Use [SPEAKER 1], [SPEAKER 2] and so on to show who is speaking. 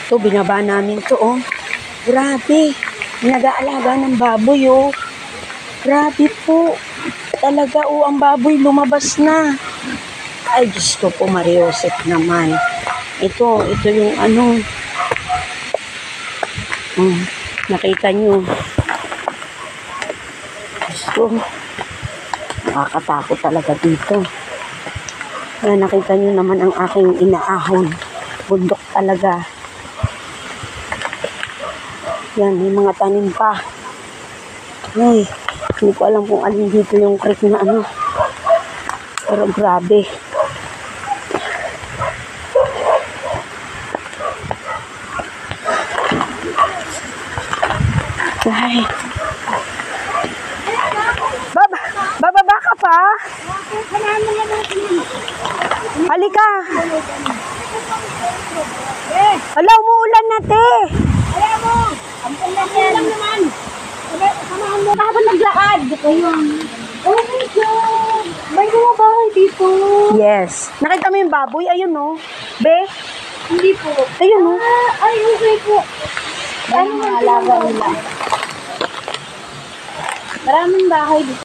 [SPEAKER 1] Ito, binaba namin to, oh. Grabe. Nag-aalaga ng baboy, oh. Grabe po. Talaga, oh, ang baboy lumabas na. Ay, Diyos ko po, Mariosep naman. Ito yung ano. Nakita nyo. Diyos ko. Nakakatakot talaga dito. Yan, nakita nyo naman ang aking inaahon. Bundok talaga. Yan, may mga tanim pa. Ay, hindi ko alam kung alin dito yung creek na ano. Pero grabe. Ay. Bababa ka pa? Halika. Hala, umuulan na, te.
[SPEAKER 2] Alam mo, ang lang naman. Samahan mo ka habang naglakad. Oh my God! May mga bahay dito.
[SPEAKER 1] Yes. Nakita mo yung baboy? Ayun, no? Be?
[SPEAKER 2] Hindi po.
[SPEAKER 1] Ayun, no?
[SPEAKER 2] Ay, okay po. Ano mga alaga nila? Maraming bahay dito.